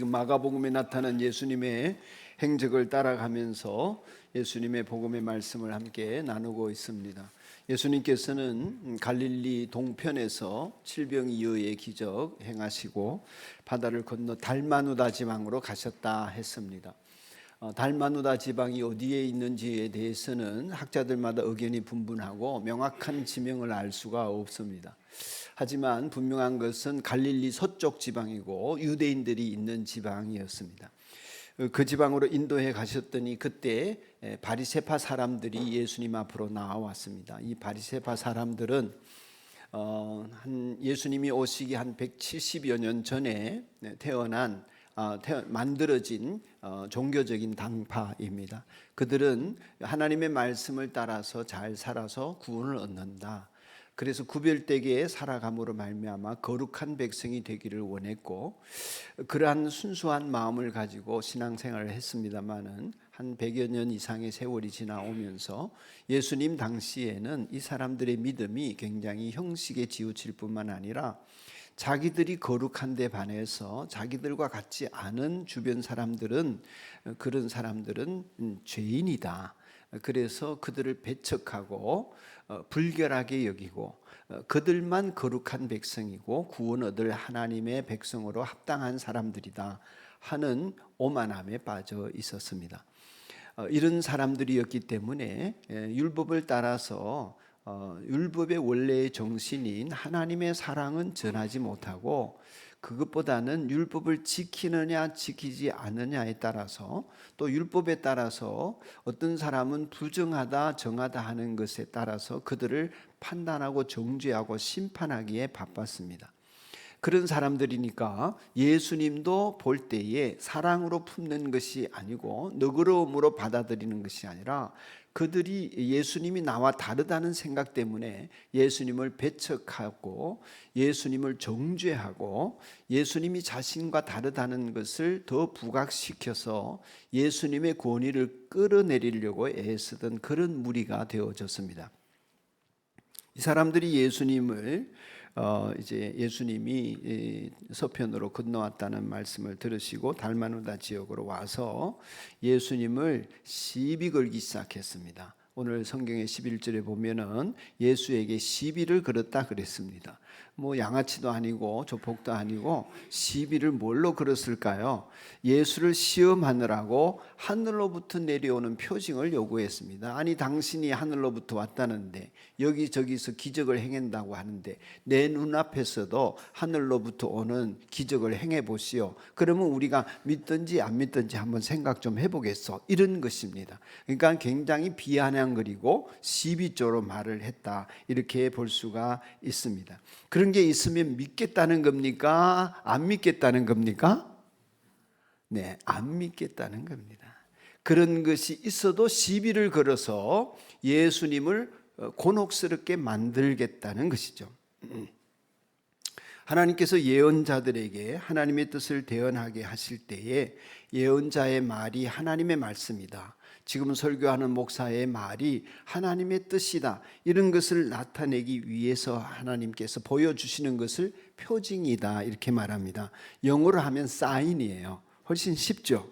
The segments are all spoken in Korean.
마가복음에 나타난 예수님의 행적을 따라가면서 예수님의 복음의 말씀을 함께 나누고 있습니다. 예수님께서는 갈릴리 동편에서 질병이유의 기적 행하시고 바다를 건너 달마누다 지방으로 가셨다 했습니다. 달마누다 지방이 어디에 있는지에 대해서는 학자들마다 의견이 분분하고 명확한 지명을 알 수가 없습니다. 하지만 분명한 것은 갈릴리 서쪽 지방이고 유대인들이 있는 지방이었습니다. 그 지방으로 인도해 가셨더니 그때 바리새파 사람들이 예수님 앞으로 나왔습니다. 이 바리새파 사람들은 예수님이 오시기 한 170여 년 전에 만들어진 종교적인 당파입니다. 그들은 하나님의 말씀을 따라서 잘 살아서 구원을 얻는다. 그래서 구별되게 살아감으로 말미암아 거룩한 백성이 되기를 원했고, 그러한 순수한 마음을 가지고 신앙생활을 했습니다마는 한 100여 년 이상의 세월이 지나오면서 예수님 당시에는 이 사람들의 믿음이 굉장히 형식에 지우칠 뿐만 아니라 자기들이 거룩한 데 반해서 자기들과 같지 않은 주변 사람들은, 그런 사람들은 죄인이다. 그래서 그들을 배척하고 불결하게 여기고 그들만 거룩한 백성이고 구원 얻을 하나님의 백성으로 합당한 사람들이다 하는 오만함에 빠져 있었습니다. 이런 사람들이었기 때문에 율법을 따라서 율법의 원래의 정신인 하나님의 사랑은 전하지 못하고, 그것보다는 율법을 지키느냐 지키지 않느냐에 따라서, 또 율법에 따라서 어떤 사람은 부정하다 정하다 하는 것에 따라서 그들을 판단하고 정죄하고 심판하기에 바빴습니다. 그런 사람들이니까 예수님도 볼 때에 사랑으로 품는 것이 아니고 너그러움으로 받아들이는 것이 아니라, 그들이 예수님이 나와 다르다는 생각 때문에 예수님을 배척하고 예수님을 정죄하고 예수님이 자신과 다르다는 것을 더 부각시켜서 예수님의 권위를 끌어내리려고 애쓰던 그런 무리가 되어졌습니다. 이 사람들이 예수님이 서편으로 건너왔다는 말씀을 들으시고 달마누다 지역으로 와서 예수님을 시비 걸기 시작했습니다. 오늘 성경의 11절에 보면은 예수에게 시비를 걸었다 그랬습니다. 양아치도 아니고 조폭도 아니고 시비를 뭘로 걸었을까요? 예수를 시험하느라고 하늘로부터 내려오는 표징을 요구했습니다. 아니, 당신이 하늘로부터 왔다는데, 여기저기서 기적을 행한다고 하는데 내 눈앞에서도 하늘로부터 오는 기적을 행해 보시오. 그러면 우리가 믿든지 안 믿든지 한번 생각 좀 해보겠어. 이런 것입니다. 그러니까 굉장히 비아냥거리고 시비조로 말을 했다, 이렇게 볼 수가 있습니다. 그런 게 있으면 믿겠다는 겁니까? 안 믿겠다는 겁니까? 네, 안 믿겠다는 겁니다. 그런 것이 있어도 시비를 걸어서 예수님을 곤혹스럽게 만들겠다는 것이죠. 하나님께서 예언자들에게 하나님의 뜻을 대언하게 하실 때에 예언자의 말이 하나님의 말씀이다, 지금 설교하는 목사의 말이 하나님의 뜻이다, 이런 것을 나타내기 위해서 하나님께서 보여주시는 것을 표징이다, 이렇게 말합니다. 영어로 하면 사인이에요. 훨씬 쉽죠.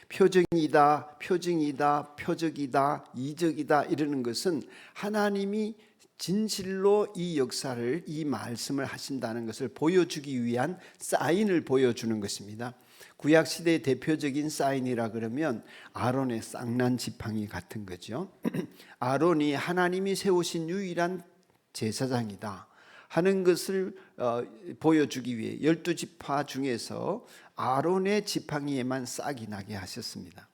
표징이다, 표징이다, 표적이다, 이적이다, 이러는 것은 하나님이 진실로 이 역사를, 이 말씀을 하신다는 것을 보여주기 위한 사인을 보여주는 것입니다. 구약시대의 대표적인 사인이라 그러면 아론의 쌍난 지팡이 같은 거죠. 아론이 하나님이 세우신 유일한 제사장이다 하는 것을 보여주기 위해 12지파 중에서 아론의 지팡이에만 싹이 나게 하셨습니다.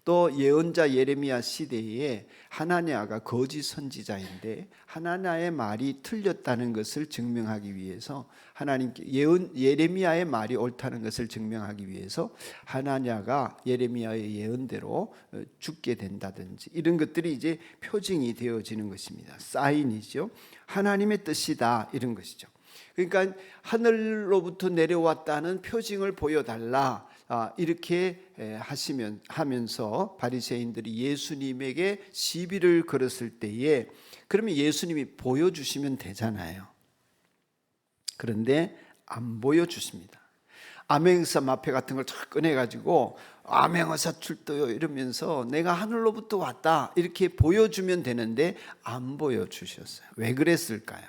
또 예언자 예레미야 시대에 하나냐가 거짓 선지자인데 하나냐의 말이 틀렸다는 것을 증명하기 위해서, 하나님께 예레미야의 말이 옳다는 것을 증명하기 위해서 하나냐가 예레미야의 예언대로 죽게 된다든지, 이런 것들이 이제 표징이 되어지는 것입니다. 사인이죠. 하나님의 뜻이다, 이런 것이죠. 그러니까 하늘로부터 내려왔다는 표징을 보여달라, 이렇게 하면서 바리새인들이 예수님에게 시비를 걸었을 때에, 그러면 예수님이 보여주시면 되잖아요. 그런데 안 보여주십니다. 암행어사 마패 같은 걸 쫙 꺼내가지고 암행어사 출도요 이러면서 내가 하늘로부터 왔다 이렇게 보여주면 되는데 안 보여주셨어요. 왜 그랬을까요?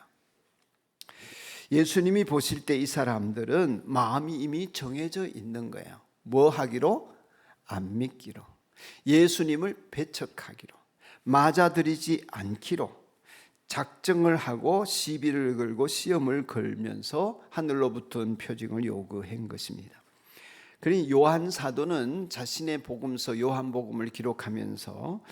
예수님이 보실 때 이 사람들은 마음이 이미 정해져 있는 거예요. 뭐 하기로? 안 믿기로, 예수님을 배척하기로, 맞아들이지 않기로 작정을 하고 시비를 걸고 시험을 걸면서 하늘로부터 온 표징을 요구한 것입니다. 그러니 요한 사도는 자신의 복음서 요한복음을 기록하면서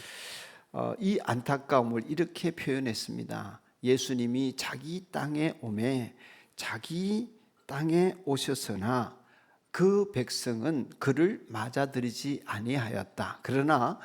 이 안타까움을 이렇게 표현했습니다. 예수님이 자기 땅에 오매 자기 땅에 오셨으나 그 백성은 그를 맞아들이지 아니하였다. 그러나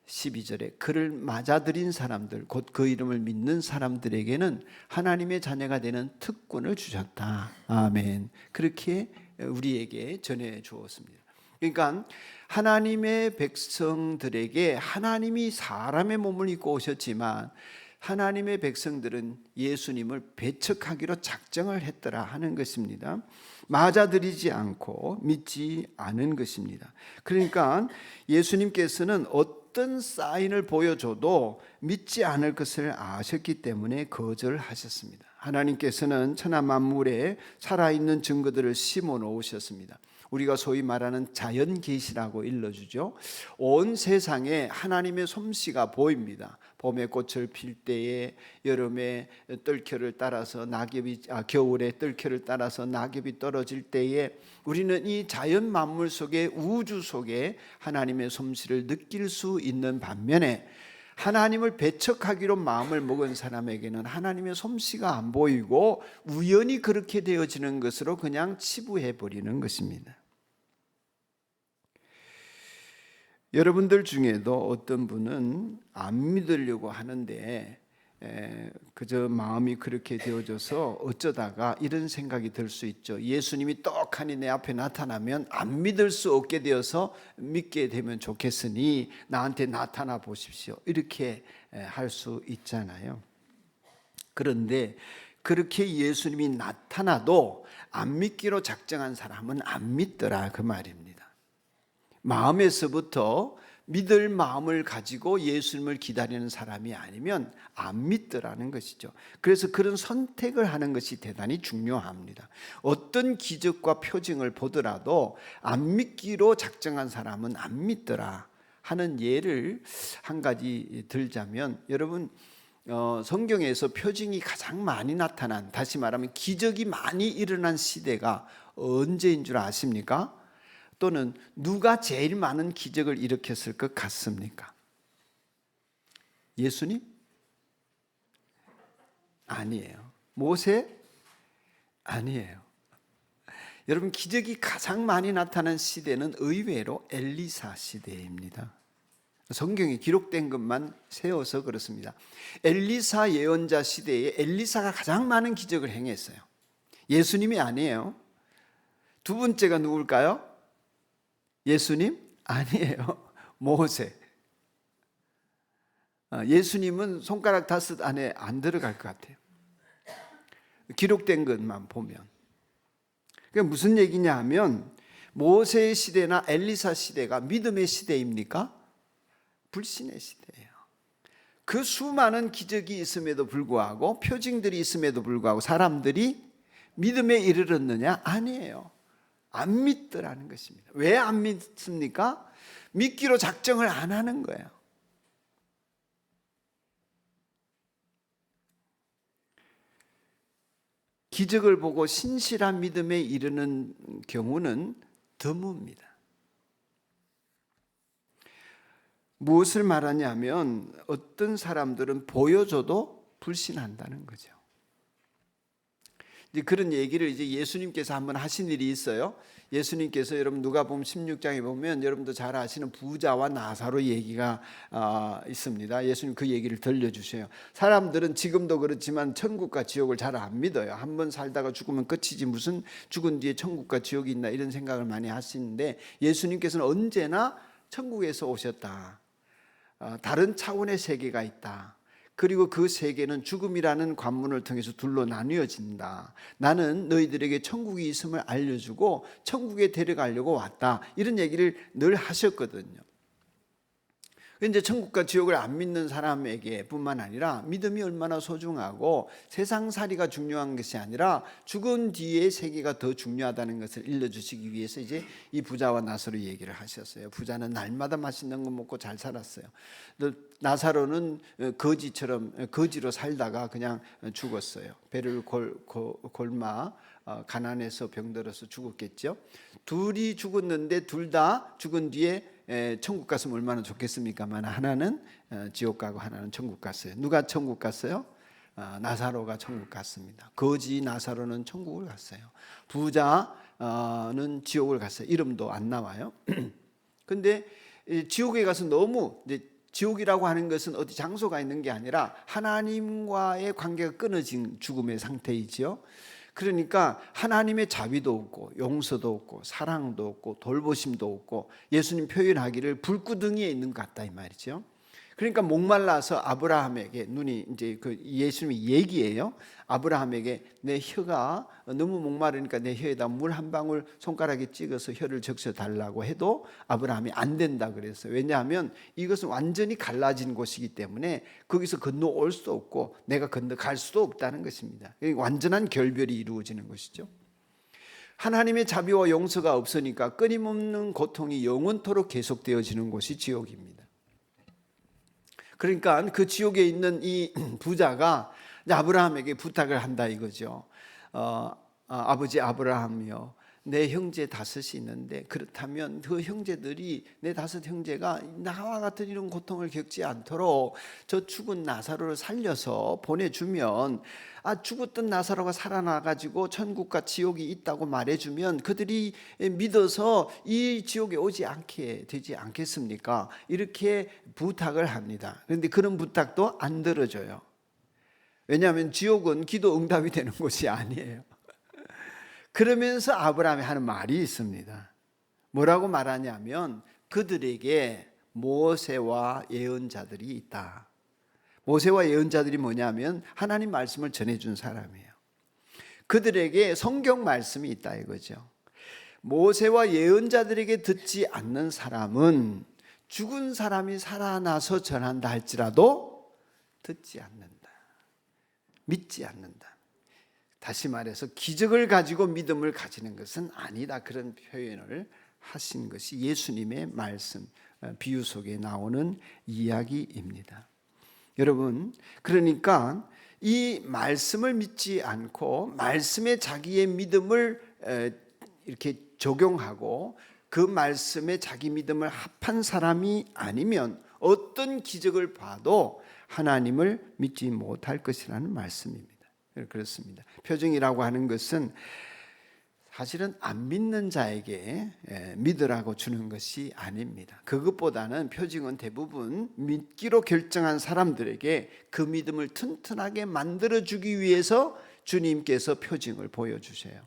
12절에 그를 맞아들인 사람들, 곧 그 이름을 믿는 사람들에게는 하나님의 자녀가 되는 특권을 주셨다. 아멘. 그렇게 우리에게 전해 주었습니다. 그러니까 하나님의 백성들에게 하나님이 사람의 몸을 입고 오셨지만 하나님의 백성들은 예수님을 배척하기로 작정을 했더라 하는 것입니다. 맞아들이지 않고 믿지 않은 것입니다. 그러니까 예수님께서는 어떤 사인을 보여줘도 믿지 않을 것을 아셨기 때문에 거절하셨습니다. 하나님께서는 천하 만물에 살아있는 증거들을 심어 놓으셨습니다. 우리가 소위 말하는 자연 계시라고 일러주죠. 온 세상에 하나님의 솜씨가 보입니다. 봄에 꽃을 필 때에, 여름에 뜰켜를 따라서 낙엽이, 겨울에 뜰켜를 따라서 낙엽이 떨어질 때에 우리는 이 자연 만물 속에, 우주 속에 하나님의 솜씨를 느낄 수 있는 반면에 하나님을 배척하기로 마음을 먹은 사람에게는 하나님의 솜씨가 안 보이고 우연히 그렇게 되어지는 것으로 그냥 치부해 버리는 것입니다. 여러분들 중에도 어떤 분은 안 믿으려고 하는데 그저 마음이 그렇게 되어져서 어쩌다가 이런 생각이 들 수 있죠. 예수님이 떡하니 내 앞에 나타나면 안 믿을 수 없게 되어서 믿게 되면 좋겠으니 나한테 나타나 보십시오. 이렇게 할 수 있잖아요. 그런데 그렇게 예수님이 나타나도 안 믿기로 작정한 사람은 안 믿더라 그 말입니다. 마음에서부터 믿을 마음을 가지고 예수님을 기다리는 사람이 아니면 안 믿더라는 것이죠. 그래서 그런 선택을 하는 것이 대단히 중요합니다. 어떤 기적과 표징을 보더라도 안 믿기로 작정한 사람은 안 믿더라 하는 예를 한 가지 들자면, 여러분 성경에서 표징이 가장 많이 나타난, 다시 말하면 기적이 많이 일어난 시대가 언제인 줄 아십니까? 또는 누가 제일 많은 기적을 일으켰을 것 같습니까? 예수님? 아니에요. 모세? 아니에요. 여러분, 기적이 가장 많이 나타난 시대는 의외로 엘리사 시대입니다. 성경에 기록된 것만 세워서 그렇습니다. 엘리사 예언자 시대에 엘리사가 가장 많은 기적을 행했어요. 예수님이 아니에요. 두 번째가 누굴까요? 예수님? 아니에요. 모세. 예수님은 손가락 5 안에 안 들어갈 것 같아요. 기록된 것만 보면. 그게 무슨 얘기냐 하면 모세의 시대나 엘리사 시대가 믿음의 시대입니까? 불신의 시대예요. 그 수많은 기적이 있음에도 불구하고, 표징들이 있음에도 불구하고 사람들이 믿음에 이르렀느냐? 아니에요. 안 믿더라는 것입니다. 왜 안 믿습니까? 믿기로 작정을 안 하는 거예요. 기적을 보고 신실한 믿음에 이르는 경우는 드뭅니다. 무엇을 말하냐면 어떤 사람들은 보여줘도 불신한다는 거죠. 이제 그런 얘기를 이제 예수님께서 한번 하신 일이 있어요. 예수님께서 여러분 누가복음 16장에 보면 여러분도 잘 아시는 부자와 나사로 얘기가 있습니다. 예수님 그 얘기를 들려주셔요. 사람들은 지금도 그렇지만 천국과 지옥을 잘 안 믿어요. 한번 살다가 죽으면 끝이지 무슨 죽은 뒤에 천국과 지옥이 있나 이런 생각을 많이 하시는데, 예수님께서는 언제나 천국에서 오셨다. 다른 차원의 세계가 있다. 그리고 그 세계는 죽음이라는 관문을 통해서 둘로 나뉘어진다. 나는 너희들에게 천국이 있음을 알려주고 천국에 데려가려고 왔다. 이런 얘기를 늘 하셨거든요. 이제 천국과 지옥을 안 믿는 사람에게 뿐만 아니라 믿음이 얼마나 소중하고 세상살이가 중요한 것이 아니라 죽은 뒤의 세계가 더 중요하다는 것을 일러주시기 위해서 이제 이 부자와 나사로 얘기를 하셨어요. 부자는 날마다 맛있는 거 먹고 잘 살았어요. 나사로는 거지로 살다가 그냥 죽었어요. 배를 골마 가난해서 병들어서 죽었겠죠. 둘이 죽었는데 둘 다 죽은 뒤에 천국 갔으면 얼마나 좋겠습니까만 하나는 지옥 가고 하나는 천국 갔어요. 누가 천국 갔어요? 나사로가 천국 갔습니다. 거지 나사로는 천국을 갔어요. 부자는 지옥을 갔어요. 이름도 안 나와요. 근데 지옥에 가서 너무 지옥이라고 하는 것은 어디 장소가 있는 게 아니라 하나님과의 관계가 끊어진 죽음의 상태이지요. 그러니까 하나님의 자비도 없고 용서도 없고 사랑도 없고 돌보심도 없고 예수님 표현하기를 불구덩이에 있는 것 같다 이 말이죠. 그러니까 목말라서 아브라함에게 눈이 이제 그 예수님이 얘기해요. 아브라함에게 내 혀가 너무 목마르니까 내 혀에다 물 한 방울 손가락에 찍어서 혀를 적셔 달라고 해도 아브라함이 안 된다 그랬어요. 왜냐하면 이것은 완전히 갈라진 곳이기 때문에 거기서 건너올 수도 없고 내가 건너갈 수도 없다는 것입니다. 완전한 결별이 이루어지는 것이죠. 하나님의 자비와 용서가 없으니까 끊임없는 고통이 영원토록 계속되어지는 곳이 지옥입니다. 그러니까 그 지옥에 있는 이 부자가 아브라함에게 부탁을 한다 이거죠. 아버지 아브라함이요, 내 형제 5이 있는데 그렇다면 그 형제들이 내 5 형제가 나와 같은 이런 고통을 겪지 않도록 저 죽은 나사로를 살려서 보내주면 죽었던 나사로가 살아나가지고 천국과 지옥이 있다고 말해주면 그들이 믿어서 이 지옥에 오지 않게 되지 않겠습니까? 이렇게 부탁을 합니다. 그런데 그런 부탁도 안 들어줘요. 왜냐하면 지옥은 기도 응답이 되는 곳이 아니에요. 그러면서 아브라함이 하는 말이 있습니다. 뭐라고 말하냐면 그들에게 모세와 예언자들이 있다. 모세와 예언자들이 뭐냐면 하나님 말씀을 전해준 사람이에요. 그들에게 성경 말씀이 있다 이거죠. 모세와 예언자들에게 듣지 않는 사람은 죽은 사람이 살아나서 전한다 할지라도 듣지 않는다. 믿지 않는다. 다시 말해서 기적을 가지고 믿음을 가지는 것은 아니다. 그런 표현을 하신 것이 예수님의 말씀, 비유 속에 나오는 이야기입니다. 여러분, 그러니까 이 말씀을 믿지 않고 말씀에 자기의 믿음을 이렇게 적용하고 그 말씀에 자기 믿음을 합한 사람이 아니면 어떤 기적을 봐도 하나님을 믿지 못할 것이라는 말씀입니다. 그렇습니다. 표징이라고 하는 것은 사실은 안 믿는 자에게 믿으라고 주는 것이 아닙니다. 그것보다는 표징은 대부분 믿기로 결정한 사람들에게 그 믿음을 튼튼하게 만들어주기 위해서 주님께서 표징을 보여주세요.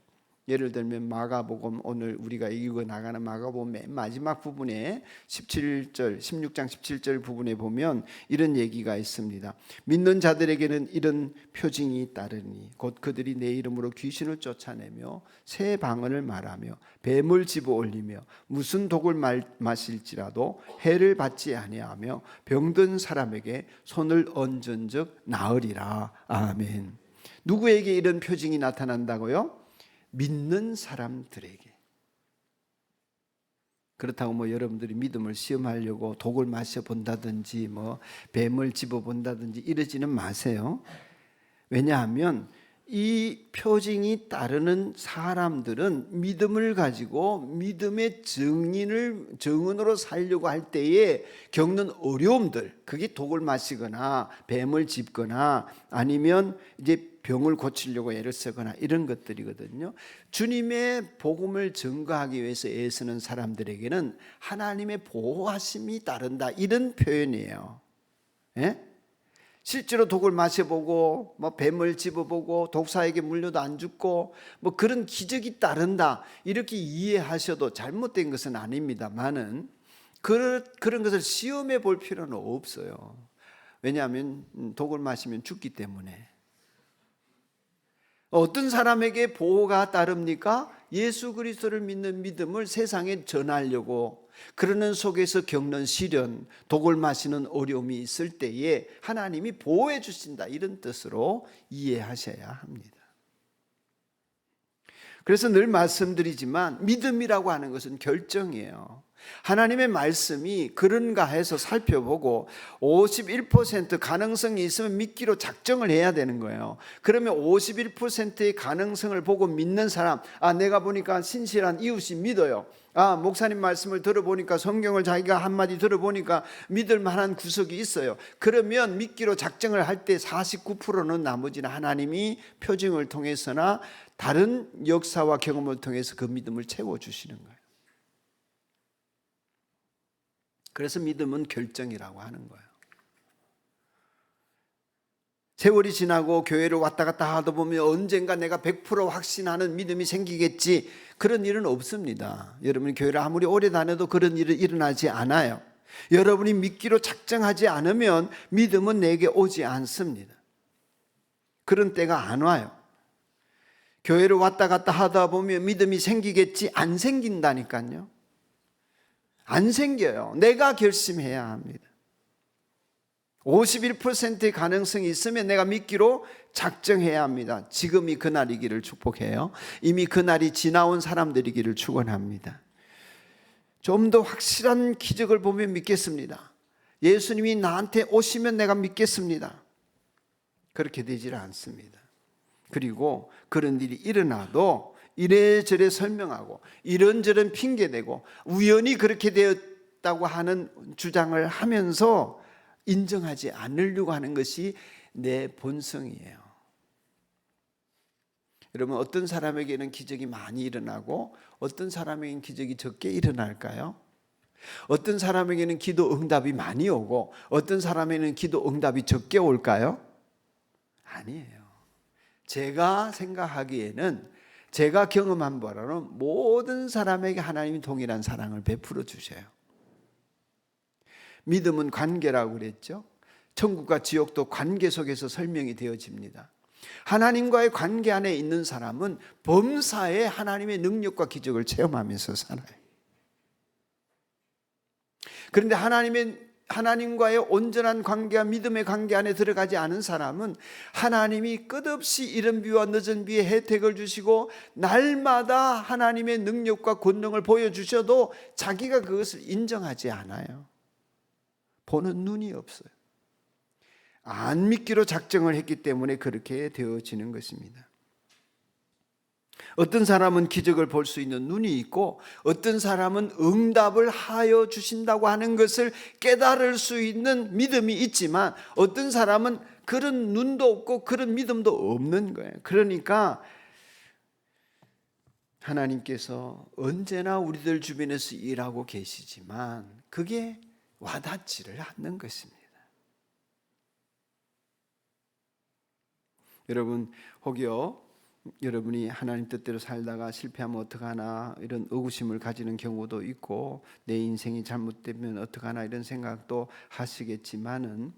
예를 들면 마가복음, 오늘 우리가 읽어 나가는 마가복음 맨 마지막 부분에 16장 17절 부분에 보면 이런 얘기가 있습니다. 믿는 자들에게는 이런 표징이 따르니 곧 그들이 내 이름으로 귀신을 쫓아내며 새 방언을 말하며 뱀을 집어 올리며 무슨 독을 마실지라도 해를 받지 아니하며 병든 사람에게 손을 얹은즉 나으리라. 아멘. 누구에게 이런 표징이 나타난다고요? 믿는 사람들에게. 그렇다고 뭐 여러분들이 믿음을 시험하려고 독을 마셔 본다든지 뭐 뱀을 집어 본다든지 이러지는 마세요. 왜냐하면 이 표징이 따르는 사람들은 믿음을 가지고 믿음의 증인으로 살려고 할 때에 겪는 어려움들, 그게 독을 마시거나 뱀을 짚거나 아니면 이제 병을 고치려고 애를 쓰거나 이런 것들이거든요. 주님의 복음을 증거하기 위해서 애쓰는 사람들에게는 하나님의 보호하심이 따른다, 이런 표현이에요. 예? 실제로 독을 마셔보고 뭐 뱀을 집어보고 독사에게 물려도 안 죽고 뭐 그런 기적이 따른다, 이렇게 이해하셔도 잘못된 것은 아닙니다만은 그런 것을 시험해 볼 필요는 없어요. 왜냐하면 독을 마시면 죽기 때문에. 어떤 사람에게 보호가 따릅니까? 예수 그리스도를 믿는 믿음을 세상에 전하려고, 그러는 속에서 겪는 시련, 독을 마시는 어려움이 있을 때에 하나님이 보호해 주신다, 이런 뜻으로 이해하셔야 합니다. 그래서 늘 말씀드리지만 믿음이라고 하는 것은 결정이에요. 하나님의 말씀이 그런가 해서 살펴보고 51% 가능성이 있으면 믿기로 작정을 해야 되는 거예요. 그러면 51%의 가능성을 보고 믿는 사람, 내가 보니까 신실한 이웃이 믿어요. 목사님 말씀을 들어보니까, 성경을 자기가 한마디 들어보니까 믿을 만한 구석이 있어요. 그러면 믿기로 작정을 할 때 49%는 나머지는 하나님이 표징을 통해서나 다른 역사와 경험을 통해서 그 믿음을 채워주시는 거예요. 그래서 믿음은 결정이라고 하는 거예요. 세월이 지나고 교회를 왔다 갔다 하다 보면 언젠가 내가 100% 확신하는 믿음이 생기겠지, 그런 일은 없습니다. 여러분이 교회를 아무리 오래 다녀도 그런 일은 일어나지 않아요. 여러분이 믿기로 작정하지 않으면 믿음은 내게 오지 않습니다. 그런 때가 안 와요. 교회를 왔다 갔다 하다 보면 믿음이 생기겠지, 안 생긴다니까요. 안 생겨요. 내가 결심해야 합니다. 51%의 가능성이 있으면 내가 믿기로 작정해야 합니다. 지금이 그날이기를 축복해요. 이미 그날이 지나온 사람들이기를 축원합니다. 좀 더 확실한 기적을 보면 믿겠습니다. 예수님이 나한테 오시면 내가 믿겠습니다. 그렇게 되질 않습니다. 그리고 그런 일이 일어나도 이래저래 설명하고 이런저런 핑계대고 우연히 그렇게 되었다고 하는 주장을 하면서 인정하지 않으려고 하는 것이 내 본성이에요. 여러분, 어떤 사람에게는 기적이 많이 일어나고 어떤 사람에게는 기적이 적게 일어날까요? 어떤 사람에게는 기도 응답이 많이 오고 어떤 사람에게는 기도 응답이 적게 올까요? 아니에요. 제가 생각하기에는, 제가 경험한 바로는 모든 사람에게 하나님이 동일한 사랑을 베풀어 주셔요. 믿음은 관계라고 그랬죠. 천국과 지옥도 관계 속에서 설명이 되어집니다. 하나님과의 관계 안에 있는 사람은 범사에 하나님의 능력과 기적을 체험하면서 살아요. 그런데 하나님과의 온전한 관계와 믿음의 관계 안에 들어가지 않은 사람은 하나님이 끝없이 이른 비와 늦은 비에 혜택을 주시고 날마다 하나님의 능력과 권능을 보여주셔도 자기가 그것을 인정하지 않아요. 보는 눈이 없어요. 안 믿기로 작정을 했기 때문에 그렇게 되어지는 것입니다. 어떤 사람은 기적을 볼 수 있는 눈이 있고 어떤 사람은 응답을 하여 주신다고 하는 것을 깨달을 수 있는 믿음이 있지만 어떤 사람은 그런 눈도 없고 그런 믿음도 없는 거예요. 그러니까 하나님께서 언제나 우리들 주변에서 일하고 계시지만 그게 와닿지를 않는 것입니다. 여러분, 혹여 여러분이 하나님 뜻대로 살다가 실패하면 어떡하나 이런 의구심을 가지는 경우도 있고 내 인생이 잘못되면 어떡하나 이런 생각도 하시겠지만은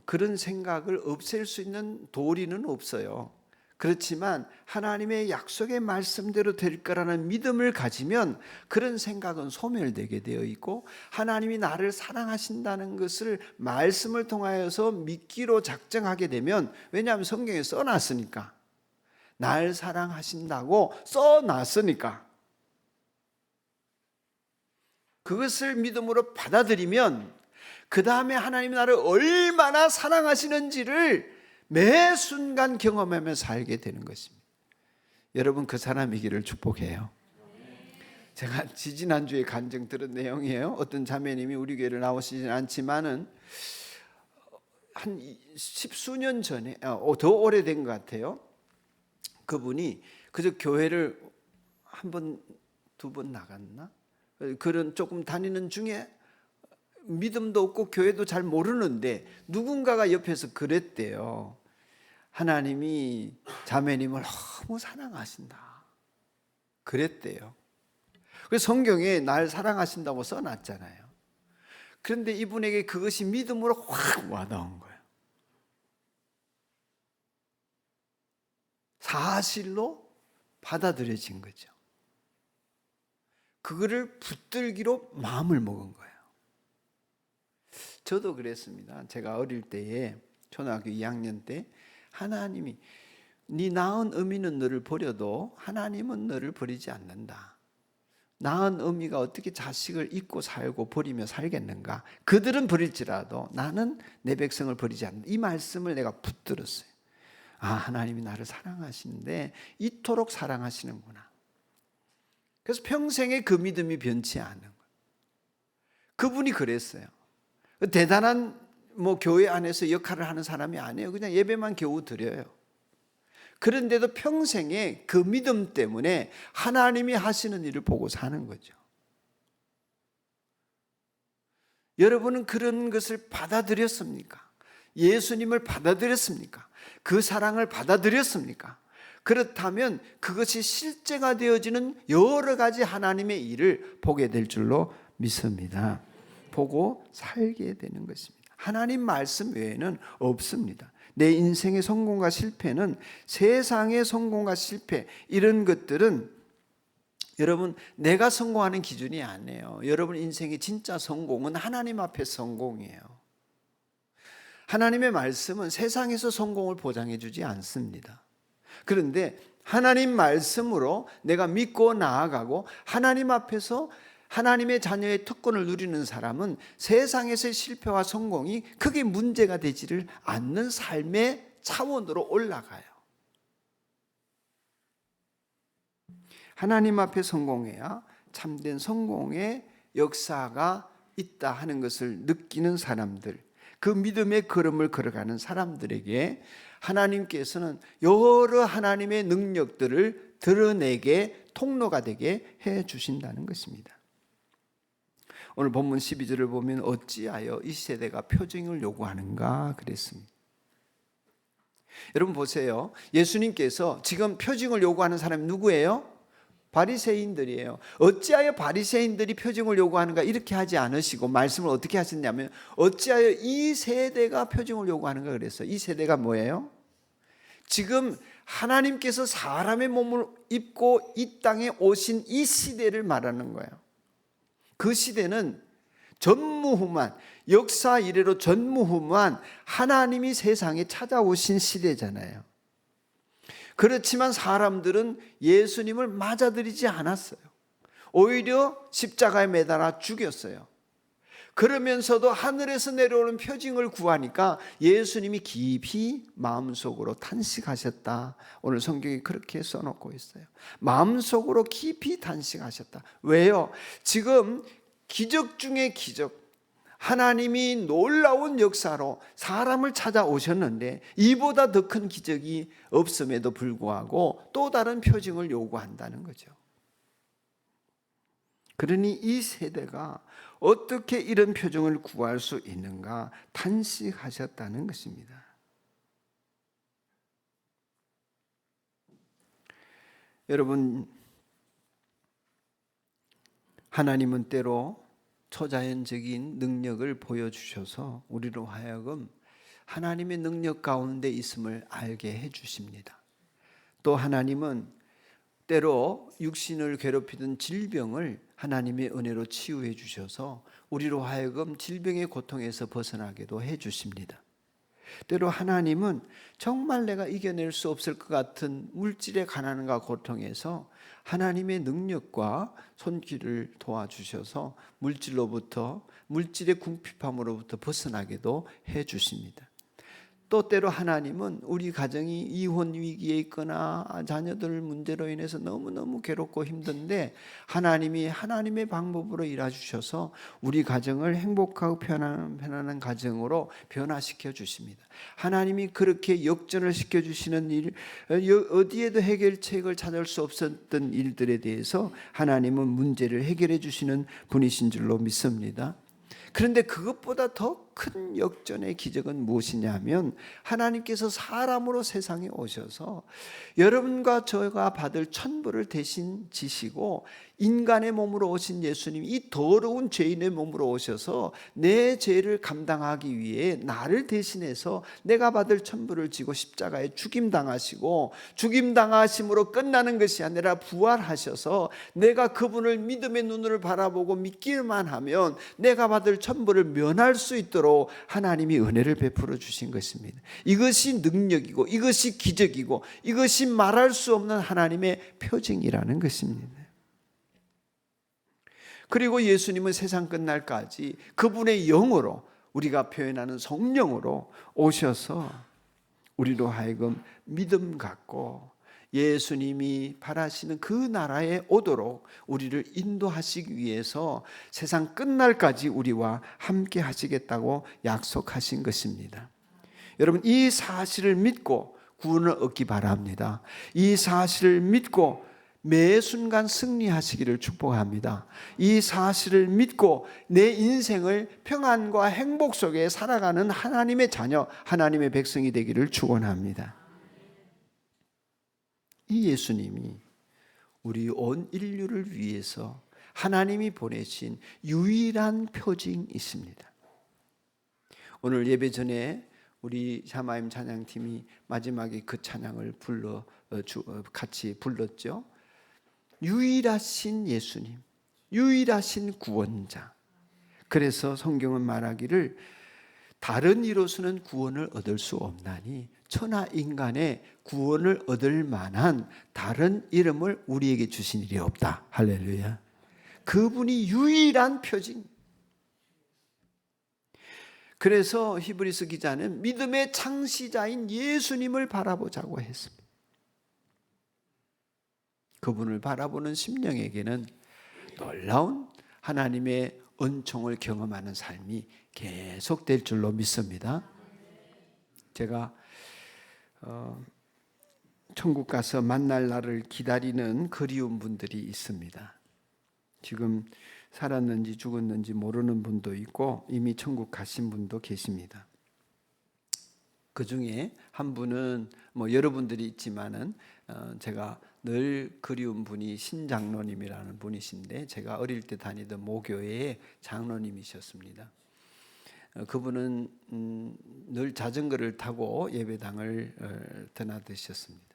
그런 생각을 없앨 수 있는 도리는 없어요. 그렇지만 하나님의 약속의 말씀대로 될 거라는 믿음을 가지면 그런 생각은 소멸되게 되어 있고 하나님이 나를 사랑하신다는 것을 말씀을 통하여서 믿기로 작정하게 되면, 왜냐하면 성경에 써놨으니까, 날 사랑하신다고 써놨으니까 그것을 믿음으로 받아들이면 그 다음에 하나님이 나를 얼마나 사랑하시는지를 매 순간 경험하며 살게 되는 것입니다. 여러분, 그 사람이기를 축복해요. 제가 지지난주에 간증 들은 내용이에요. 어떤 자매님이 우리 교회를 나오시진 않지만은 한 10수년 전에, 더 오래된 것 같아요. 그분이 그저 교회를 한 번, 두 번 나갔나? 그런 조금 다니는 중에 믿음도 없고 교회도 잘 모르는데 누군가가 옆에서 그랬대요. 하나님이 자매님을 너무 사랑하신다 그랬대요. 그래서 성경에 날 사랑하신다고 써놨잖아요. 그런데 이분에게 그것이 믿음으로 확 와닿은 거예요. 사실로 받아들여진 거죠. 그거를 붙들기로 마음을 먹은 거예요. 저도 그랬습니다. 제가 어릴 때에 초등학교 2학년 때 하나님이 네 낳은 어미는 너를 버려도 하나님은 너를 버리지 않는다. 낳은 어미가 어떻게 자식을 잊고 살고 버리며 살겠는가? 그들은 버릴지라도 나는 내 백성을 버리지 않는다. 이 말씀을 내가 붙들었어요. 아, 하나님이 나를 사랑하시는데 이토록 사랑하시는구나. 그래서 평생에 그 믿음이 변치 않은 거예요. 그분이 그랬어요. 대단한 교회 안에서 역할을 하는 사람이 아니에요. 그냥 예배만 겨우 드려요. 그런데도 평생에 그 믿음 때문에 하나님이 하시는 일을 보고 사는 거죠. 여러분은 그런 것을 받아들였습니까? 예수님을 받아들였습니까? 그 사랑을 받아들였습니까? 그렇다면 그것이 실제가 되어지는 여러 가지 하나님의 일을 보게 될 줄로 믿습니다. 보고 살게 되는 것입니다. 하나님 말씀 외에는 없습니다. 내 인생의 성공과 실패는, 세상의 성공과 실패, 이런 것들은 여러분 내가 성공하는 기준이 아니에요. 여러분 인생의 진짜 성공은 하나님 앞에 성공이에요. 하나님의 말씀은 세상에서 성공을 보장해 주지 않습니다. 그런데 하나님 말씀으로 내가 믿고 나아가고 하나님 앞에서 하나님의 자녀의 특권을 누리는 사람은 세상에서의 실패와 성공이 크게 문제가 되지를 않는 삶의 차원으로 올라가요. 하나님 앞에 성공해야 참된 성공의 역사가 있다 하는 것을 느끼는 사람들, 그 믿음의 걸음을 걸어가는 사람들에게 하나님께서는 여러 하나님의 능력들을 드러내게 통로가 되게 해 주신다는 것입니다. 오늘 본문 12절을 보면 어찌하여 이 세대가 표징을 요구하는가 그랬습니다. 여러분 보세요. 예수님께서 지금 표징을 요구하는 사람이 누구예요? 바리새인들이에요. 어찌하여 바리새인들이 표징을 요구하는가 이렇게 하지 않으시고 말씀을 어떻게 하셨냐면 어찌하여 이 세대가 표징을 요구하는가 그랬어요. 이 세대가 뭐예요? 지금 하나님께서 사람의 몸을 입고 이 땅에 오신 이 시대를 말하는 거예요. 그 시대는 전무후무한, 역사 이래로 전무후무한 하나님이 세상에 찾아오신 시대잖아요. 그렇지만 사람들은 예수님을 맞아들이지 않았어요. 오히려 십자가에 매달아 죽였어요. 그러면서도 하늘에서 내려오는 표징을 구하니까 예수님이 깊이 마음속으로 탄식하셨다. 오늘 성경이 그렇게 써놓고 있어요. 마음속으로 깊이 탄식하셨다. 왜요? 지금 기적 중에 기적, 하나님이 놀라운 역사로 사람을 찾아오셨는데 이보다 더 큰 기적이 없음에도 불구하고 또 다른 표징을 요구한다는 거죠. 그러니 이 세대가 어떻게 이런 표징을 구할 수 있는가 탄식하셨다는 것입니다. 여러분, 하나님은 때로 초자연적인 능력을 보여주셔서 우리로 하여금 하나님의 능력 가운데 있음을 알게 해주십니다. 또 하나님은 때로 육신을 괴롭히던 질병을 하나님의 은혜로 치유해 주셔서 우리로 하여금 질병의 고통에서 벗어나게도 해 주십니다. 때로 하나님은 정말 내가 이겨낼 수 없을 것 같은 물질의 가난과 고통에서 하나님의 능력과 손길을 도와주셔서 물질의 궁핍함으로부터 벗어나게도 해 주십니다. 또 때로 하나님은 우리 가정이 이혼 위기에 있거나 자녀들 문제로 인해서 너무너무 괴롭고 힘든데 하나님이 하나님의 방법으로 일하셔서 우리 가정을 행복하고 편안한 가정으로 변화시켜 주십니다. 하나님이 그렇게 역전을 시켜주시는 일, 어디에도 해결책을 찾을 수 없었던 일들에 대해서 하나님은 문제를 해결해 주시는 분이신 줄로 믿습니다. 그런데 그것보다 더 큰 역전의 기적은 무엇이냐면 하나님께서 사람으로 세상에 오셔서 여러분과 저가 받을 천부를 대신 지시고 인간의 몸으로 오신 예수님이 이 더러운 죄인의 몸으로 오셔서 내 죄를 감당하기 위해 나를 대신해서 내가 받을 천부를 지고 십자가에 죽임당하시고 죽임당하심으로 끝나는 것이 아니라 부활하셔서 내가 그분을 믿음의 눈으로 바라보고 믿기만 하면 내가 받을 천부를 면할 수 있도록 하나님이 은혜를 베풀어 주신 것입니다. 이것이 능력이고 이것이 기적이고 이것이 말할 수 없는 하나님의 표징이라는 것입니다. 그리고 예수님은 세상 끝날까지 그분의 영으로, 우리가 표현하는 성령으로 오셔서 우리로 하여금 믿음 갖고 예수님이 바라시는 그 나라에 오도록 우리를 인도하시기 위해서 세상 끝날까지 우리와 함께 하시겠다고 약속하신 것입니다. 여러분, 이 사실을 믿고 구원을 얻기 바랍니다. 이 사실을 믿고 매 순간 승리하시기를 축복합니다. 이 사실을 믿고 내 인생을 평안과 행복 속에 살아가는 하나님의 자녀, 하나님의 백성이 되기를 축원합니다. 이 예수님이 우리 온 인류를 위해서 하나님이 보내신 유일한 표징이십니다. 오늘 예배 전에 우리 샤마임 찬양팀이 마지막에 그 찬양을 같이 불렀죠. 유일하신 예수님, 유일하신 구원자. 그래서 성경은 말하기를 다른 이로서는 구원을 얻을 수 없나니 천하 인간의 구원을 얻을 만한 다른 이름을 우리에게 주신 일이 없다. 할렐루야. 그분이 유일한 표징. 그래서 히브리서 기자는 믿음의 창시자인 예수님을 바라보자고 했습니다. 그분을 바라보는 심령에게는 놀라운 하나님의 은총을 경험하는 삶이 계속될 줄로 믿습니다. 제가 천국 가서 만날 날을 기다리는 그리운 분들이 있습니다. 지금 살았는지 죽었는지 모르는 분도 있고 이미 천국 가신 분도 계십니다. 그 중에 한 분은 여러분들이 있지만은 제가 늘 그리운 분이 신장로님이라는 분이신데 제가 어릴 때 다니던 모교회의 장로님이셨습니다. 그분은 늘 자전거를 타고 예배당을 드나드셨습니다.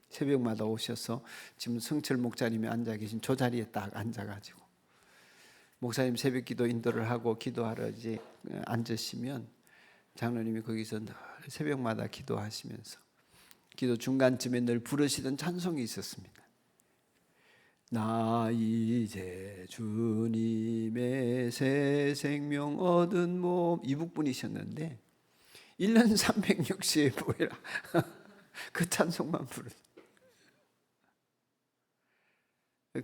새벽마다 오셔서 지금 성철 목사님이 앉아 계신 저 자리에 딱 앉아가지고 목사님 새벽 기도 인도를 하고 기도하러 이제 앉으시면 장로님이 거기서 늘 새벽마다 기도하시면서 기도 중간쯤에 늘 부르시던 찬송이 있었습니다. 나 이제 주님의 새 생명 얻은 몸. 이북분이셨는데 1년 365일 그 찬송만 부르.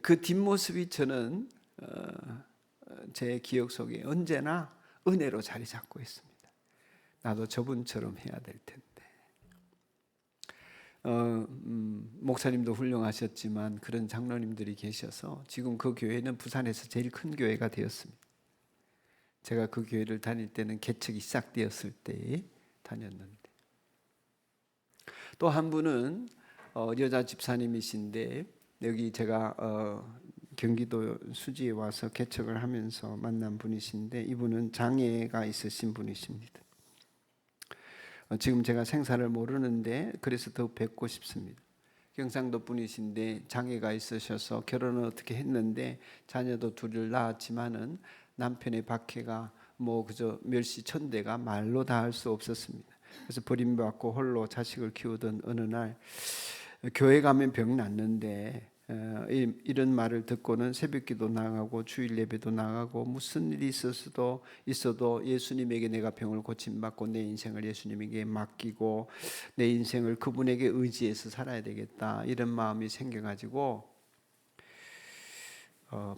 그 뒷모습이 저는 제 기억 속에 언제나 은혜로 자리 잡고 있습니다. 나도 저분처럼 해야 될 텐데. 목사님도 훌륭하셨지만 그런 장로님들이 계셔서 지금 그 교회는 부산에서 제일 큰 교회가 되었습니다. 제가 그 교회를 다닐 때는 개척이 시작되었을 때에 다녔는데, 또 한 분은 여자 집사님이신데 여기 제가 경기도 수지에 와서 개척을 하면서 만난 분이신데 이분은 장애가 있으신 분이십니다. 지금 제가 생사를 모르는데 그래서 더 뵙고 싶습니다. 경상도 분이신데 장애가 있으셔서 결혼을 어떻게 했는데 자녀도 둘을 낳았지만은 남편의 박해가 그저 멸시천대가 말로 다 할 수 없었습니다. 그래서 버림받고 홀로 자식을 키우던 어느 날 교회 가면 병 났는데 이런 말을 듣고는 새벽기도 나가고 주일 예배도 나가고 무슨 일이 있어도 예수님에게 내가 병을 고침받고 내 인생을 예수님에게 맡기고 내 인생을 그분에게 의지해서 살아야 되겠다, 이런 마음이 생겨가지고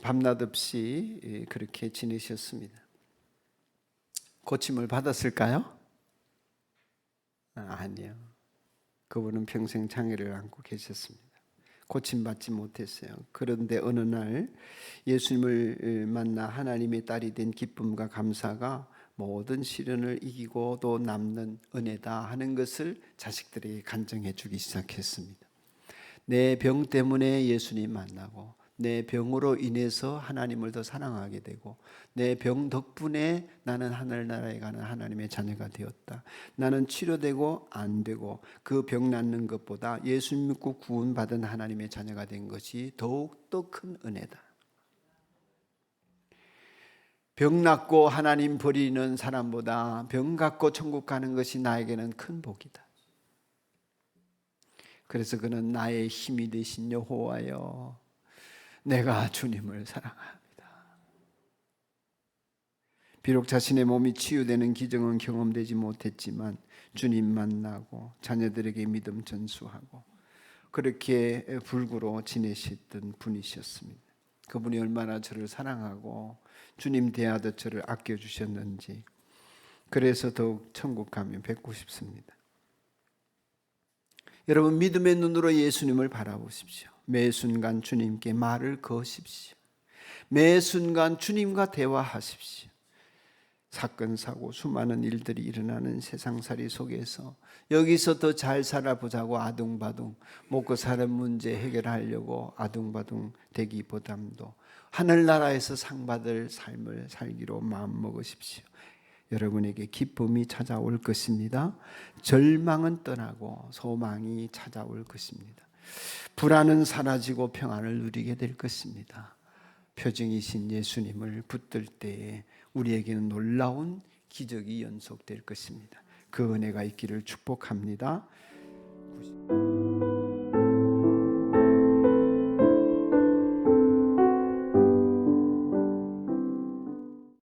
밤낮 없이 그렇게 지내셨습니다. 고침을 받았을까요? 아니요. 그분은 평생 장애를 안고 계셨습니다. 고침받지 못했어요. 그런데 어느 날 예수님을 만나 하나님의 딸이 된 기쁨과 감사가 모든 시련을 이기고 또 남는 은혜다 하는 것을 자식들에게 간증해 주기 시작했습니다. 내 병 때문에 예수님 만나고 내 병으로 인해서 하나님을 더 사랑하게 되고 내 병 덕분에 나는 하늘나라에 가는 하나님의 자녀가 되었다. 나는 치료되고 안 되고 그 병 낫는 것보다 예수 믿고 구원받은 하나님의 자녀가 된 것이 더욱더 큰 은혜다. 병 낫고 하나님 버리는 사람보다 병 갖고 천국 가는 것이 나에게는 큰 복이다. 그래서 그는 나의 힘이 되신 여호와여, 내가 주님을 사랑합니다. 비록 자신의 몸이 치유되는 기적은 경험되지 못했지만 주님 만나고 자녀들에게 믿음 전수하고 그렇게 불구로 지내셨던 분이셨습니다. 그분이 얼마나 저를 사랑하고 주님 대하듯 저를 아껴주셨는지, 그래서 더욱 천국 가면 뵙고 싶습니다. 여러분, 믿음의 눈으로 예수님을 바라보십시오. 매 순간 주님께 말을 거십시오. 매 순간 주님과 대화하십시오. 사건, 사고, 수많은 일들이 일어나는 세상살이 속에서 여기서 더 잘 살아보자고 아둥바둥 먹고 사는 문제 해결하려고 아둥바둥 되기보담도 하늘나라에서 상 받을 삶을 살기로 마음먹으십시오. 여러분에게 기쁨이 찾아올 것입니다. 절망은 떠나고 소망이 찾아올 것입니다. 불안은 사라지고 평안을 누리게 될 것입니다. 표징이신 예수님을 붙들 때에 우리에게는 놀라운 기적이 연속될 것입니다. 그 은혜가 있기를 축복합니다.